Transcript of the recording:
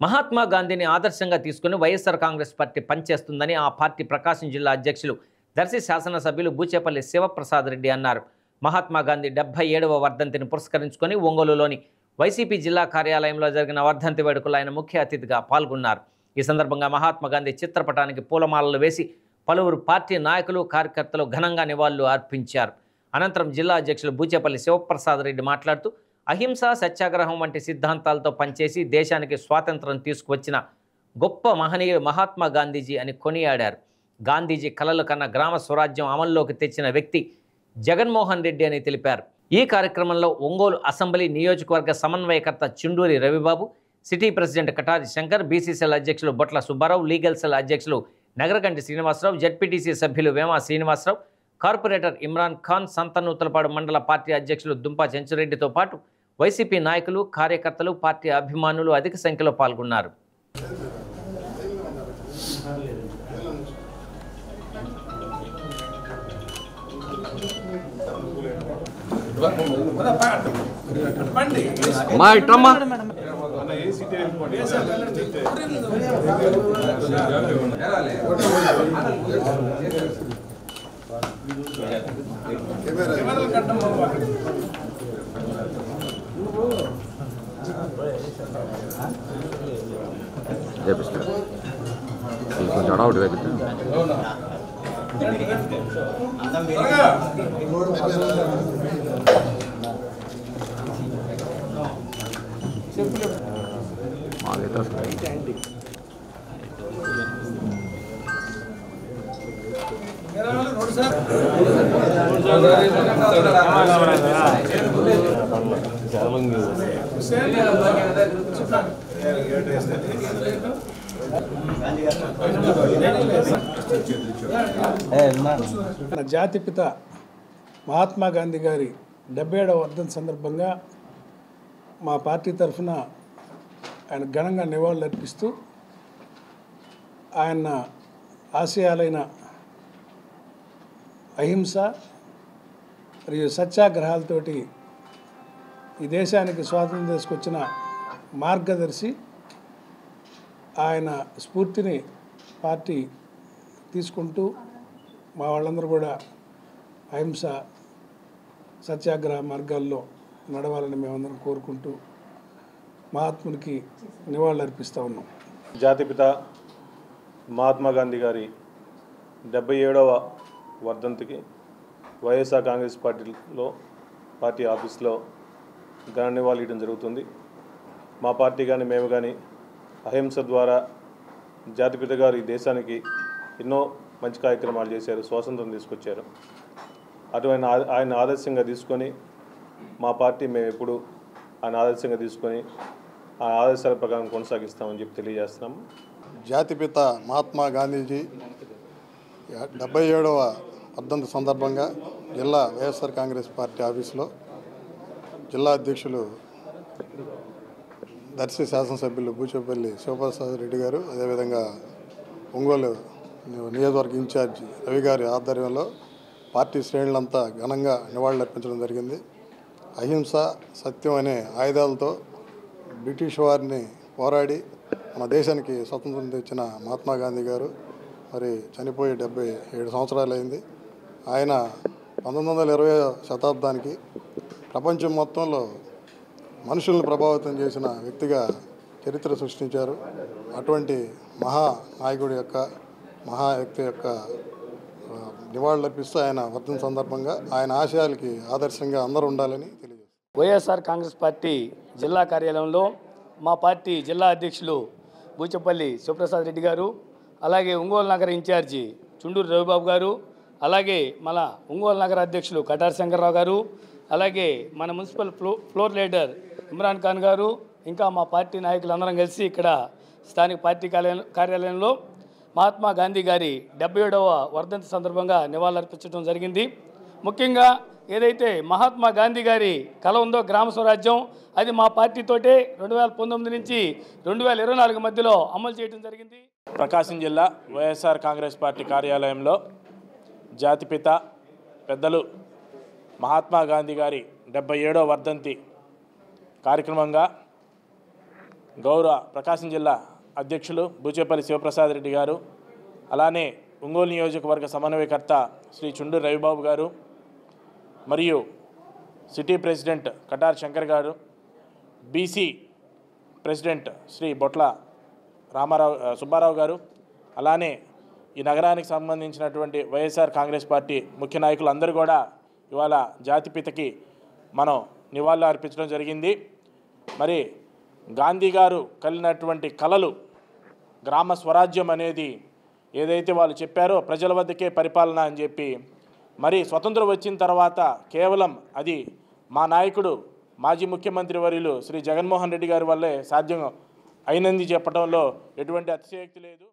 మహాత్మా గాంధీని ఆదర్శంగా తీసుకుని వైఎస్ఆర్ కాంగ్రెస్ పార్టీ పనిచేస్తుందని ఆ పార్టీ ప్రకాశం జిల్లా అధ్యక్షులు దర్శి శాసనసభ్యులు బూచేపల్లి శివప్రసాద్ రెడ్డి అన్నారు. మహాత్మా గాంధీ 77వ వర్ధంతిని పురస్కరించుకొని ఒంగోలులోని వైసీపీ జిల్లా కార్యాలయంలో జరిగిన వర్ధంతి వేడుకలో ఆయన ముఖ్య అతిథిగా పాల్గొన్నారు. ఈ సందర్భంగా మహాత్మా గాంధీ చిత్రపటానికి పూలమాలలు వేసి పలువురు పార్టీ నాయకులు కార్యకర్తలు ఘనంగా నివాళులు అర్పించారు. అనంతరం జిల్లా అధ్యక్షులు బూచేపల్లి శివప్రసాద్ రెడ్డి మాట్లాడుతూ అహింస, సత్యాగ్రహం వంటి సిద్ధాంతాలతో పనిచేసి దేశానికి స్వాతంత్రం తీసుకువచ్చిన గొప్ప మహనీయుడు మహాత్మా గాంధీజీ అని కొనియాడారు. గాంధీజీ కలలు కన్న గ్రామ స్వరాజ్యం అమల్లోకి తెచ్చిన వ్యక్తి జగన్మోహన్ రెడ్డి అని తెలిపారు. ఈ కార్యక్రమంలో ఒంగోలు అసెంబ్లీ నియోజకవర్గ సమన్వయకర్త Chunduri Ravibabu, city president Katari Shankar, BCCL అధ్యక్షులు బొట్ల సుబ్బారావు, లీగల్ సెల్ అధ్యక్షులు నగరకంటి శ్రీనివాసరావు, జెడ్పీటీసీ సభ్యులు వేమ శ్రీనివాసరావు, కార్పొరేటర్ ఇమ్రాన్ ఖాన్, సంతనూతలపాడు మండల పార్టీ అధ్యక్షులు దుంపా చెంచురెడ్డితో పాటు వైసీపీ నాయకులు, కార్యకర్తలు, పార్టీ అభిమానులు అధిక సంఖ్యలో పాల్గొన్నారు. జాతిపిత మహాత్మా గాంధీ గారి 77వ వర్ధంతి సందర్భంగా మా పార్టీ తరఫున ఆయన ఘనంగా నివాళులు అర్పిస్తూ ఆయన ఆశయాలైన అహింస మరియు సత్యాగ్రహాలతోటి ఈ దేశానికి స్వాతంత్రం తీసుకొచ్చిన మార్గదర్శి, ఆయన స్ఫూర్తిని పార్టీ తీసుకుంటూ మా వాళ్ళందరూ కూడా అహింస, సత్యాగ్రహ మార్గాల్లో నడవాలని మేమందరం కోరుకుంటూ మహాత్మునికి నివాళులు అర్పిస్తూ ఉన్నాం. జాతిపిత మహాత్మా గాంధీ గారి 77వ వర్ధంతికి వైఎస్ఆర్ కాంగ్రెస్ పార్టీ ఆఫీస్లో ఘన నివాళులు ఇవ్వడం జరుగుతుంది. మా పార్టీ కానీ మేము కానీ అహింస ద్వారా జాతిపిత గారు ఈ దేశానికి ఎన్నో మంచి కార్యక్రమాలు చేశారు, స్వాతంత్రం తీసుకొచ్చారు. అటువంటి ఆయన ఆదర్శంగా తీసుకొని మా పార్టీ మేము ఎప్పుడు ఆయన ఆదర్శంగా తీసుకొని ఆ ఆదర్శాల ప్రకారం కొనసాగిస్తామని చెప్పి తెలియజేస్తున్నాము. జాతిపిత మహాత్మా గాంధీజీ 77వ వర్ధంతి సందర్భంగా జిల్లా వైఎస్ఆర్ కాంగ్రెస్ పార్టీ ఆఫీసులో జిల్లా అధ్యక్షులు దర్శి శాసనసభ్యులు బూచేపల్లి శివప్రసాద్ రెడ్డి గారు, అదేవిధంగా ఒంగోలు నియోజకవర్గ ఇన్ఛార్జి రవి గారి ఆధ్వర్యంలో పార్టీ శ్రేణులంతా ఘనంగా నివాళులు అర్పించడం జరిగింది. అహింస, సత్యం అనే ఆయుధాలతో బ్రిటిష్ వారిని పోరాడి మన దేశానికి స్వతంత్రం తెచ్చిన మహాత్మా గాంధీ గారు మరి చనిపోయి 77 సంవత్సరాలు అయింది. ఆయన 1920వ శతాబ్దానికి ప్రపంచం మొత్తంలో మనుషులను ప్రభావితం చేసిన వ్యక్తిగా చరిత్ర సృష్టించారు. అటువంటి మహానాయకుడి యొక్క మహా వ్యక్తి యొక్క నివాళులు అర్పిస్తూ ఆయన వర్ధంతి సందర్భంగా ఆయన ఆశయాలకి ఆదర్శంగా అందరూ ఉండాలని తెలియజేస్తారు. వైఎస్ఆర్ కాంగ్రెస్ పార్టీ జిల్లా కార్యాలయంలో మా పార్టీ జిల్లా అధ్యక్షులు బూచేపల్లి శివప్రసాద్ రెడ్డి గారు, అలాగే ఒంగోలు నగర ఇన్ఛార్జి చుండూరు రవిబాబు గారు, అలాగే మన ఒంగోలు నగర అధ్యక్షులు కటారి శంకర్రావు గారు, అలాగే మన municipal floor leader Imran Khan గారు, ఇంకా మా పార్టీ నాయకులందరం కలిసి ఇక్కడ స్థానిక పార్టీ కార్యాలయంలో మహాత్మా గాంధీ గారి 77వ వర్ధంతి సందర్భంగా నివాళులర్పించడం జరిగింది. ముఖ్యంగా ఏదైతే మహాత్మా గాంధీ గారి కల ఉందో గ్రామ స్వరాజ్యం, అది మా పార్టీతోటే 2019 నుంచి 2024 మధ్యలో అమలు చేయడం జరిగింది. ప్రకాశం జిల్లా వైఎస్ఆర్ కాంగ్రెస్ పార్టీ కార్యాలయంలో జాతిపిత పెద్దలు మహాత్మా గాంధీ గారి 77వ వర్ధంతి కార్యక్రమంగా గౌరవ ప్రకాశం జిల్లా అధ్యక్షులు బూచేపల్లి శివప్రసాద్ రెడ్డి గారు, అలానే ఒంగోలు నియోజకవర్గ సమన్వయకర్త శ్రీ చుండూరు రవిబాబు గారు, మరియు సిటీ ప్రెసిడెంట్ కటార్ శంకర్ గారు, బీసీ ప్రెసిడెంట్ శ్రీ బొట్ల సుబ్బారావు గారు, అలానే ఈ నగరానికి సంబంధించినటువంటి వైఎస్ఆర్ కాంగ్రెస్ పార్టీ ముఖ్య నాయకులు అందరూ కూడా ఇవాళ జాతిపితకి మనం నివాళులు అర్పించడం జరిగింది. మరి గాంధీ గారు కలిగినటువంటి కలలు గ్రామ స్వరాజ్యం అనేది ఏదైతే వాళ్ళు చెప్పారో ప్రజల వద్దకే పరిపాలన అని చెప్పి, మరి స్వతంత్రం వచ్చిన తర్వాత కేవలం అది మా నాయకుడు మాజీ ముఖ్యమంత్రి వర్యులు శ్రీ జగన్మోహన్ రెడ్డి గారి వల్లే సాధ్యం అయినంది చెప్పడంలో ఎటువంటి అతిశయోక్తి లేదు.